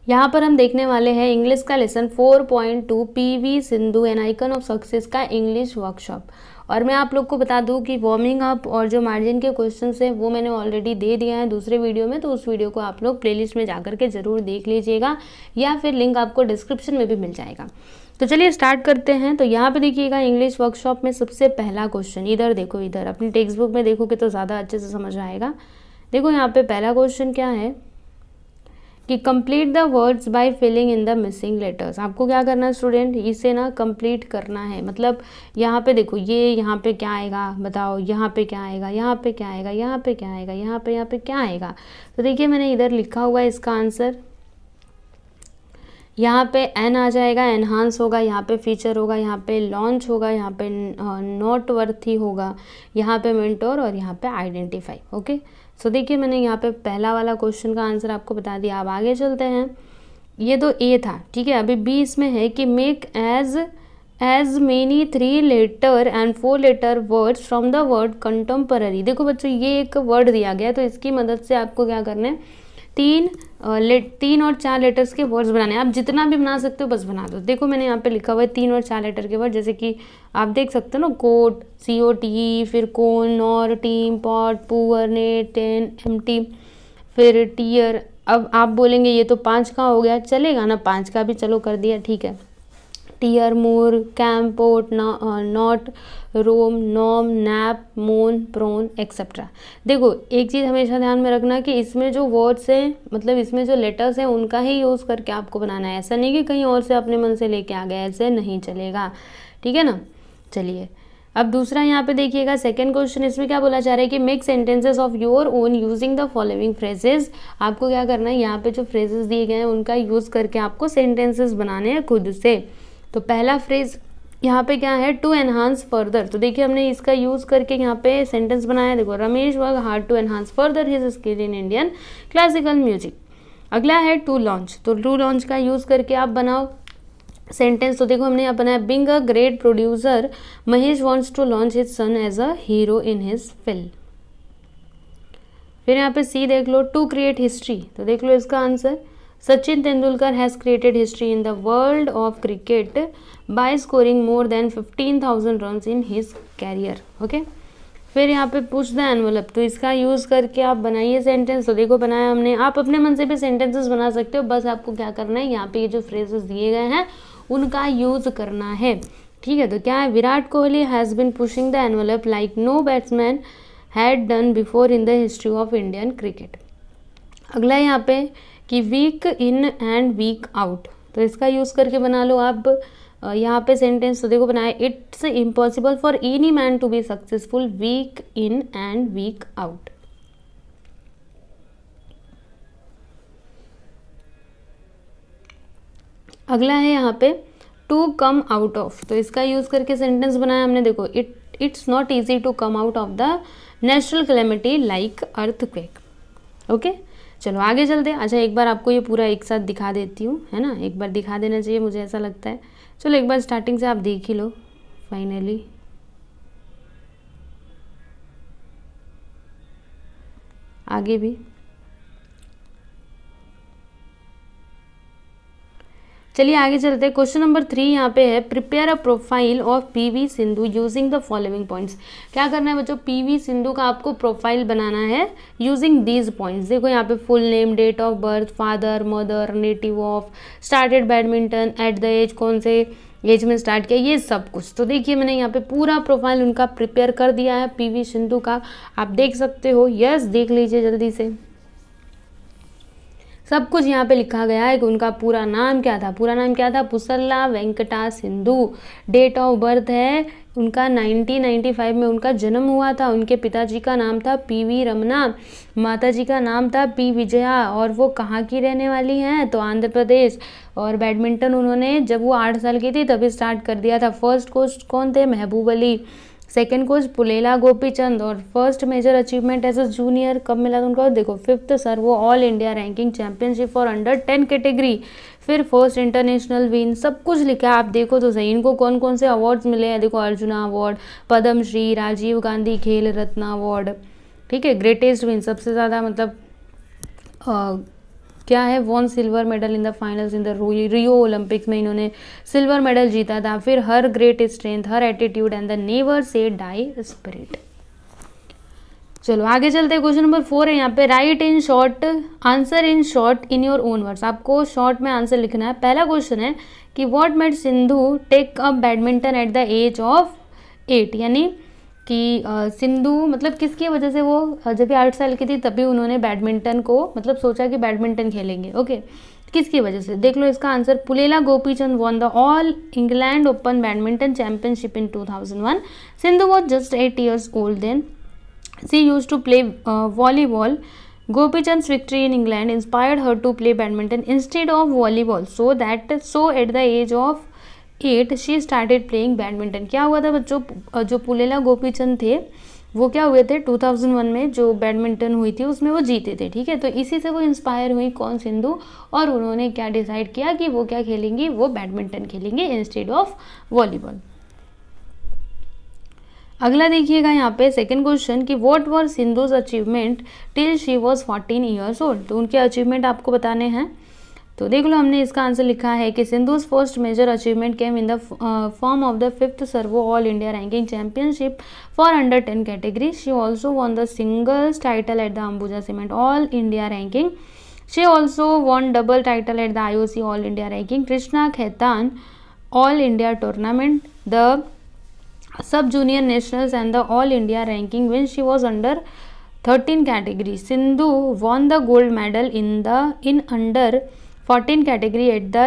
यहाँ पर हम देखने वाले हैं इंग्लिश का lesson 4.2 PV Sindhu N icon of success का इंग्लिश वर्कशॉप। और मैं आप लोग को बता दूं कि वार्मिंग अप और जो मार्जिन के क्वेश्चंस हैं वो मैंने ऑलरेडी दे दिया है दूसरे वीडियो में, तो उस वीडियो को आप लोग प्लेलिस्ट में जाकर के ज़रूर देख लीजिएगा या फिर लिंक आपको डिस्क्रिप्शन में भी मिल जाएगा। तो चलिए स्टार्ट करते हैं। तो यहाँ पे देखिएगा इंग्लिश वर्कशॉप में सबसे पहला क्वेश्चन, इधर देखो, इधर अपनी टेक्स्ट बुक में देखोगे तो ज़्यादा अच्छे से समझ आएगा। देखो यहाँ पे पहला क्वेश्चन क्या है कि complete the words by filling in the missing letters. आपको क्या करना है स्टूडेंट, इसे ना कंप्लीट करना है। मतलब यहाँ पे देखो, ये यहाँ पे क्या आएगा बताओ, यहाँ पे क्या आएगा, यहाँ पे क्या आएगा, यहाँ पे क्या आएगा, यहाँ पे क्या आएगा। तो देखिए मैंने इधर लिखा हुआ है इसका आंसर, यहाँ पे एन आ जाएगा, एनहांस होगा, यहाँ पे फीचर होगा, यहाँ पे लॉन्च होगा, यहाँ पे नॉट वर्थी होगा, यहाँ पे मेंटोर और यहाँ पे आइडेंटिफाई। ओके, सो देखिए मैंने यहाँ पे पहला वाला क्वेश्चन का आंसर आपको बता दिया। अब आगे चलते हैं। ये तो ए था, ठीक है। अभी बी इसमें है कि make as many 3 letter and 4 letter words from the word contemporary. देखो बच्चों, ये एक वर्ड दिया गया है तो इसकी मदद से आपको क्या करना है, 3 और 4 लेटर्स के वर्ड्स बनाने हैं। आप जितना भी बना सकते हो बस बना दो। देखो मैंने यहाँ पे लिखा हुआ है 3 और 4 लेटर के वर्ड, जैसे कि आप देख सकते हो ना, कोट COT, फिर cone, nor, team, pot, poor, net, ten, empty, फिर टीयर। अब आप बोलेंगे ये तो 5 का हो गया, चलेगा ना 5 का भी, चलो कर दिया, ठीक है। Tear, moor, camp, port, not, roam, नॉम, नैप, मोन, प्रोन एक्सेट्रा। देखो एक चीज़ हमेशा ध्यान में रखना कि इसमें जो वर्ड्स हैं, मतलब इसमें जो लेटर्स हैं उनका ही यूज़ करके आपको बनाना है। ऐसा नहीं कि कहीं और से अपने मन से लेके आ गए, ऐसे नहीं चलेगा, ठीक है ना। चलिए अब दूसरा यहाँ पे देखिएगा, सेकंड क्वेश्चन। इसमें क्या बोला जा रहा है कि make sentences of your own using the following phrases. आपको क्या करना है, यहाँ पे जो फ्रेजेस दिए गए हैं उनका यूज़ करके आपको सेंटेंसेस बनाने हैं खुद से। तो पहला फ्रेज यहाँ पे क्या है, टू एनहांस फर्दर। तो देखिए हमने इसका यूज़ करके यहाँ पे सेंटेंस बनाया। देखो, Ramesh work hard to enhance further his skill in Indian classical music. अगला है टू लॉन्च। तो टू लॉन्च का यूज़ करके आप बनाओ सेंटेंस। तो देखो हमने यहाँ बनाया, being a great producer Mahesh wants to launch his son as a hero in his film. फिर यहाँ पे सी देख लो, टू क्रिएट हिस्ट्री। तो देख लो इसका answer, Sachin Tendulkar has created history in the world of cricket by scoring more than 15,000 runs in his career. Okay, फिर यहाँ पे पुश द एनवलप। तो इसका यूज़ करके आप बनाइए सेंटेंस। तो देखो बनाया हमने, आप अपने मन से भी सेंटेंसेस बना सकते हो, बस आपको क्या करना है, यहाँ पे ये जो फ्रेजेस दिए गए हैं उनका यूज़ करना है, ठीक है। तो क्या है, Virat Kohli has been pushing the envelope like no batsman had done before in the history of Indian cricket. अगला यहाँ पे कि week in and week out. तो इसका यूज़ करके बना लो आप यहाँ पे सेंटेंस। तो देखो बनाया, it's impossible for any man to be successful week in and week out. अगला है यहाँ पे टू कम आउट ऑफ। तो इसका यूज़ करके सेंटेंस बनाया हमने। देखो, it's not easy to come out of the natural calamity like earthquake. Okay, चलो आगे चलते हैं। अच्छा, एक बार आपको ये पूरा एक साथ दिखा देती हूँ, है ना, एक बार दिखा देना चाहिए, मुझे ऐसा लगता है। चलो एक बार स्टार्टिंग से आप देख ही लो फाइनली। आगे भी चलिए आगे चलते हैं। क्वेश्चन नंबर 3 यहाँ पे है, prepare a profile of PV Sindhu using the following points. क्या करना है बच्चों, PV सिंधु का आपको प्रोफाइल बनाना है यूजिंग दीज पॉइंट्स। देखो यहाँ पे full name, date of birth, father, mother, native of, started badminton, at the age, कौन से एज में स्टार्ट किया, ये सब कुछ। तो देखिए मैंने यहाँ पे पूरा प्रोफाइल उनका प्रिपेयर कर दिया है PV सिंधु का, आप देख सकते हो। यस, देख लीजिए जल्दी से, सब कुछ यहाँ पे लिखा गया है कि उनका पूरा नाम क्या था। पूरा नाम क्या था, Pusarla Venkata Sindhu. Date of birth है उनका 1995 में उनका जन्म हुआ था। उनके पिताजी का नाम था PV रमना, माताजी का नाम था P विजया, और वो कहाँ की रहने वाली हैं, तो आंध्र प्रदेश। और बैडमिंटन उन्होंने जब वो 8 साल की थी तभी स्टार्ट कर दिया था। फर्स्ट कोच कौन थे, महबूब अली। Second coach Pullela Gopichand. और first major achievement as a junior कब मिला था उनको, देखो 5th Servo all India ranking championship for under 10 category. फिर फर्स्ट इंटरनेशनल विन, सब कुछ लिखा है, आप देखो तो सही। इनको कौन कौन से अवार्ड्स मिले हैं, देखो अर्जुना अवार्ड, पद्म श्री, राजीव गांधी खेल रत्न अवार्ड, ठीक है। ग्रेटेस्ट विन, सबसे ज़्यादा मतलब क्या है, won silver medal in the finals in the Rio Olympics में इन्होंने सिल्वर मेडल जीता था। फिर her great strength, her attitude and the never say die spirit. चलो आगे चलते हैं। क्वेश्चन नंबर 4 है यहाँ पे, write in short, answer in short in your own words. आपको शॉर्ट में आंसर लिखना है। पहला क्वेश्चन है कि what made Sindhu take up badminton at the age of 8, यानी कि सिंधु मतलब किसकी वजह से वो जब भी 8 साल की थी तभी उन्होंने बैडमिंटन को मतलब सोचा कि बैडमिंटन खेलेंगे। ओके, किसकी वजह से, देख लो इसका answer. Pullela Gopichand won the all England open badminton championship in 2001। Sindhu was just 8 years old then. She used to play volleyball. Gopichand's victory in England inspired her to play badminton instead of volleyball. So at the age of 8 she started playing badminton. क्या हुआ था बच्चों, जो पुलेला गोपीचंद थे वो क्या हुए थे 2001 में जो बैडमिंटन हुई थी उसमें वो जीते थे। ठीक है, तो इसी से वो इंस्पायर हुई कौन, सिंधु, और उन्होंने क्या डिसाइड किया कि वो क्या खेलेंगी, वो बैडमिंटन खेलेंगे इंस्टेड ऑफ वॉलीबॉल। अगला देखिएगा यहाँ पे सेकंड क्वेश्चन कि what were Sindhu's achievement till she was 14 years old। तो उनके अचीवमेंट आपको बताने हैं। तो देख लो हमने इसका आंसर लिखा है कि Sindhu's first major achievement came in the form of the 5th Servo all India ranking championship for under 10 category. She also won the singles title at the Ambuja cement all India ranking. She also won double title at the IOC all India ranking Krishna Khaitan all India tournament, the sub junior nationals and the all India ranking when she was under 13 category. Sindhu won the gold medal in under 14 category at the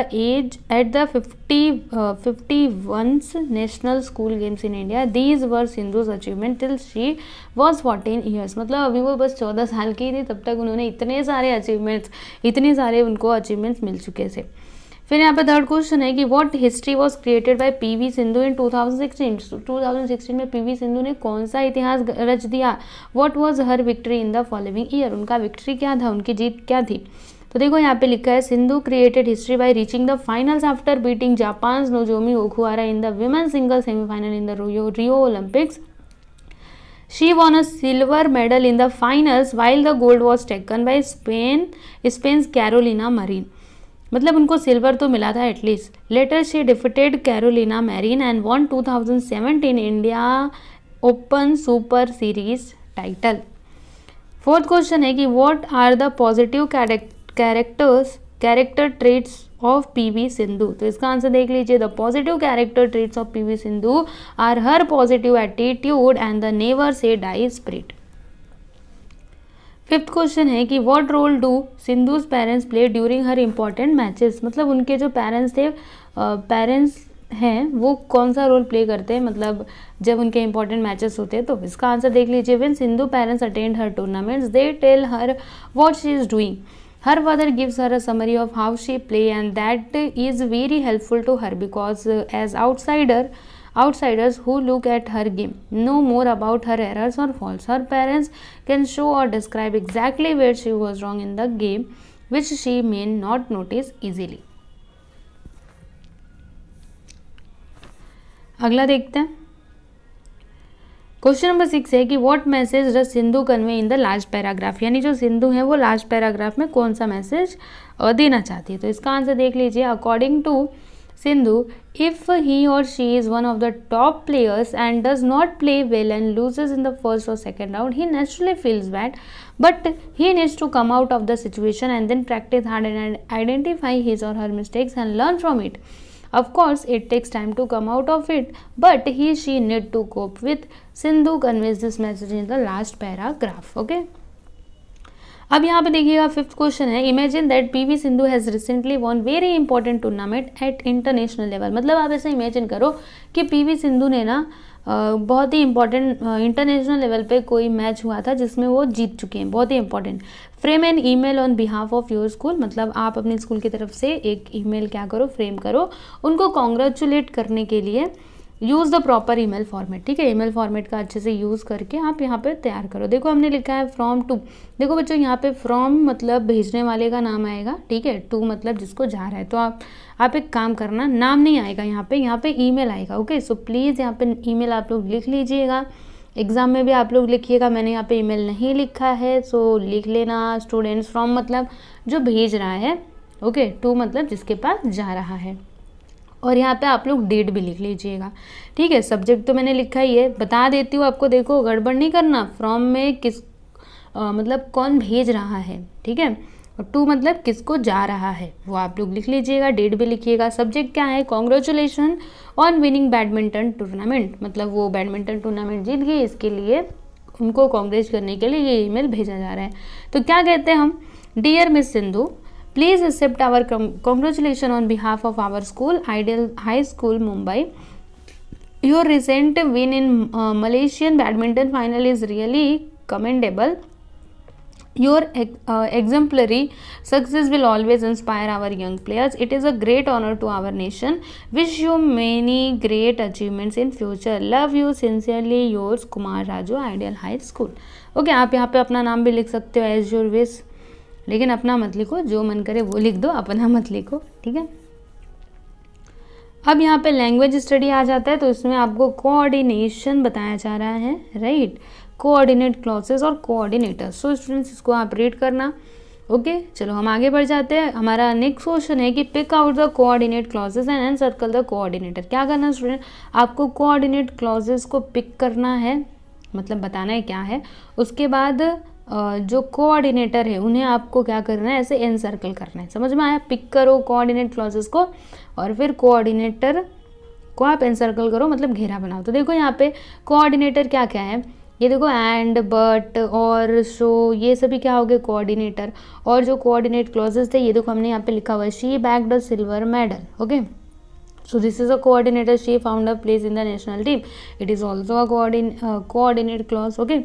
51st national school games in India. These were Sindhu's achievement till she was 14 years. मतलब अभी वो बस 14 साल की थी तब तक उन्होंने इतने सारे उनको अचीवमेंट्स मिल चुके थे। फिर यहाँ पे थर्ड क्वेश्चन है कि what history was created by PV Sindhu in 2016। 2016 में पीवी सिंधु ने कौन सा इतिहास रच दिया। What was her victory in the following year, उनका विक्ट्री क्या था, उनकी जीत क्या थी। तो देखो यहाँ पे लिखा है Sindhu created history by reaching the finals after beating Japan Nozomi Okuhara in the women single semifinal in the Rio Olympics. She won a silver medal in the finals while the gold was taken by Spain's Carolina Marin। मतलब उनको silver तो मिला था at least. Later she defeated Carolina Marin and won 2017 India Open Super Series title. Fourth question है कि what are the positive character traits of PV Sindhu. तो इसका answer देख लीजिए। The positive character traits of PV Sindhu are her positive attitude and the never say die spirit. Fifth question है कि what role do Sindhu's parents play during her important matches. मतलब उनके जो parents हैं वो कौन सा रोल प्ले करते हैं मतलब जब उनके इंपॉर्टेंट मैचेस होते हैं। तो इसका आंसर देख लीजिए। When Sindhu parents attend her tournaments they tell her what she is doing. Her father gives her a summary of how she play and that is very helpful to her because as outsiders who look at her game know more about her errors or faults. Her parents can show or describe exactly where she was wrong in the game which she may not notice easily. अगला देखते हैं। Question number 6 है कि what message does Sindhu convey in the last paragraph. यानी जो सिंधु है वो last paragraph में कौन सा मैसेज देना चाहती है। तो इसका आंसर देख लीजिए। According to Sindhu, if he or she is one of the top players and does not play well and loses in the first or second round, he naturally feels bad, but he needs to come out of the situation and then practice hard and identify his or her mistakes and learn from it. Of course, it takes time to come out of it, but she need to cope with. Sindhu conveys this message in the last paragraph. Okay. अब यहाँ पे देखिएगा fifth question है imagine that PV Sindhu has recently won very important tournament at international level. मतलब आप ऐसे imagine करो कि पीवी सिंधु ने ना बहुत ही इंपॉर्टेंट इंटरनेशनल लेवल पे कोई मैच हुआ था जिसमें वो जीत चुके हैं, बहुत ही important. Frame an email on behalf of your school. मतलब आप अपने स्कूल की तरफ से एक ईमेल क्या करो, फ्रेम करो उनको कॉन्ग्रेचुलेट करने के लिए। Use the proper email format. ठीक है, ईमेल फॉर्मेट का अच्छे से यूज़ करके आप यहाँ पे तैयार करो। देखो हमने लिखा है फ्रॉम टू। देखो बच्चों यहाँ पे फ्रॉम मतलब भेजने वाले का नाम आएगा। ठीक है, टू मतलब जिसको जा रहा है। तो आप एक काम करना, नाम नहीं आएगा यहाँ पे ईमेल आएगा। ओके, सो प्लीज़ यहाँ पे ईमेल आप लोग लिख लीजिएगा एग्ज़ाम में भी आप लोग लिखिएगा, मैंने यहाँ पे ईमेल नहीं लिखा है, सो लिख लेना। स्टूडेंट्स फ्रॉम मतलब जो भेज रहा है, ओके। टू मतलब जिसके पास जा रहा है, और यहाँ पे आप लोग डेट भी लिख लीजिएगा, ठीक है। सब्जेक्ट तो मैंने लिखा ही है, बता देती हूँ आपको, देखो गड़बड़ नहीं करना। फ्रॉम में किस मतलब कौन भेज रहा है, ठीक है, और टू मतलब किसको जा रहा है, वो आप लोग लिख लीजिएगा, डेट भी लिखिएगा। सब्जेक्ट क्या है, congratulation on winning badminton tournament, मतलब वो बैडमिंटन टूर्नामेंट जीत गए, इसके लिए उनको कांग्रेच करने के लिए ये ईमेल भेजा जा रहा है। तो क्या कहते हैं हम, dear miss Sindhu, please accept our congratulations on behalf of our school, Ideal High School, Mumbai. Your recent win in Malaysian badminton final is really commendable. Your exemplary success will always inspire our young players. It is a great honor to our nation. Wish you many great achievements in future. Love you sincerely, yours Kumar Raju, Ideal High School. Okay, आप यहाँ पे अपना नाम भी लिख सकते हो as your wish, लेकिन अपना मत लिखो, जो मन करे वो लिख दो, अपना मत लिखो, ठीक है। अब यहाँ पे लैंग्वेज स्टडी आ जाता है, तो इसमें आपको कोऑर्डिनेशन बताया जा रहा है, राइट। कोऑर्डिनेट क्लॉसेस और कोऑर्डिनेटर। सो स्टूडेंट्स इसको आप रीड करना, ओके। चलो हम आगे बढ़ जाते हैं। हमारा नेक्स्ट क्वेश्चन है कि pick out the coordinate clauses and circle the coordinator. क्या करना स्टूडेंट, आपको कोऑर्डिनेट क्लॉसेस को पिक करना है, मतलब बताना है क्या है। उसके बाद जो कोऑर्डिनेटर है उन्हें आपको क्या करना है, ऐसे एनसर्कल करना है। समझ में आया, पिक करो कोऑर्डिनेट क्लॉसेस को और फिर कोऑर्डिनेटर को आप एनसर्कल करो, मतलब घेरा बनाओ। तो देखो यहाँ पे कोऑर्डिनेटर क्या क्या है, ये देखो एंड, बट, और, शो, ये सभी क्या हो गए कोऑर्डिनेटर। और जो कोऑर्डिनेट क्लॉजेस थे ये देखो हमने यहाँ पे लिखा हुआ है, she bagged a silver medal, okay. So this is a coordinator. She found a place in the national team. It is also a coordinate clause. Okay.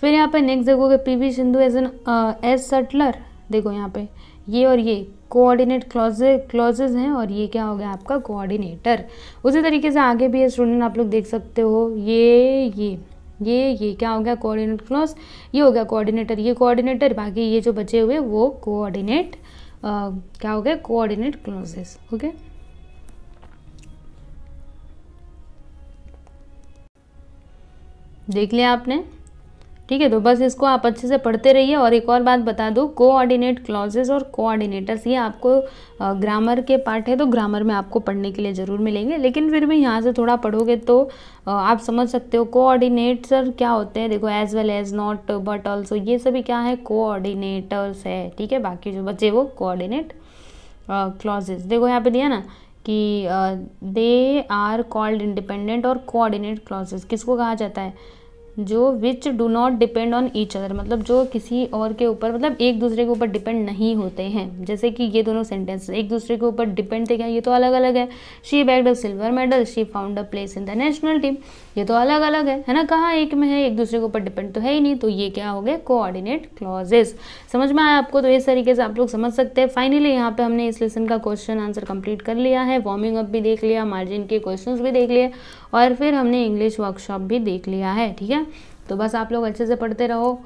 फिर यहाँ पे नेक्स्ट देखोगे पीवी सिंधु एज सटलर। देखो यहाँ पे ये और ये कोऑर्डिनेट क्लॉजेज हैं और ये क्या हो गया आपका कोऑर्डिनेटर। उसी तरीके से आगे भी है स्टूडेंट, आप लोग देख सकते हो, ये क्या हो गया कोऑर्डिनेट क्लॉज, ये हो गया कोऑर्डिनेटर, ये कोऑर्डिनेटर, बाकी ये जो बचे हुए वो कोऑर्डिनेट क्या हो गया कोऑर्डिनेट क्लॉजेस, ओके। देख लिया आपने, ठीक है। तो बस इसको आप अच्छे से पढ़ते रहिए। और एक और बात बता दूँ, कोऑर्डिनेट क्लॉजेस और कोऑर्डिनेटर्स ये आपको ग्रामर के पार्ट है, तो ग्रामर में आपको पढ़ने के लिए ज़रूर मिलेंगे, लेकिन फिर भी यहाँ से थोड़ा पढ़ोगे तो आप समझ सकते हो। कोऑर्डिनेटर क्या होते हैं, देखो as well as, not, but, also, ये सभी क्या है कोऑर्डिनेटर्स है, ठीक है। बाकी जो बचे वो कोऑर्डिनेट क्लॉजेस। देखो यहाँ पे दिया ना कि दे आर कॉल्ड इंडिपेंडेंट और कोऑर्डिनेट क्लॉजेस किसको कहा जाता है, जो which do not depend on each other, मतलब जो किसी और के ऊपर, मतलब एक दूसरे के ऊपर डिपेंड नहीं होते हैं। जैसे कि ये दोनों सेंटेंस एक दूसरे के ऊपर डिपेंड थे क्या, ये तो अलग अलग है। She bagged a silver medal, she found a place in the national team, ये तो अलग अलग है ना, कहाँ एक में है, एक दूसरे के ऊपर डिपेंड तो है ही नहीं। तो ये क्या हो गए कोऑर्डिनेट क्लॉजेस। समझ में आया आपको, तो इस तरीके से आप लोग समझ सकते हैं। फाइनली यहाँ पे हमने इस लेसन का क्वेश्चन आंसर कंप्लीट कर लिया है, वार्मिंग अप भी देख लिया, मार्जिन के क्वेश्चंस भी देख लिए, और फिर हमने इंग्लिश वर्कशॉप भी देख लिया है, ठीक है। तो बस आप लोग अच्छे से पढ़ते रहो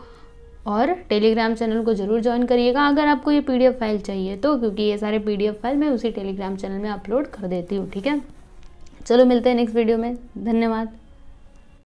और टेलीग्राम चैनल को ज़रूर ज्वाइन करिएगा अगर आपको ये पीडीएफ फाइल चाहिए तो, क्योंकि ये सारे पीडीएफ फाइल मैं उसी टेलीग्राम चैनल में अपलोड कर देती हूँ, ठीक है। चलो मिलते हैं नेक्स्ट वीडियो में, धन्यवाद।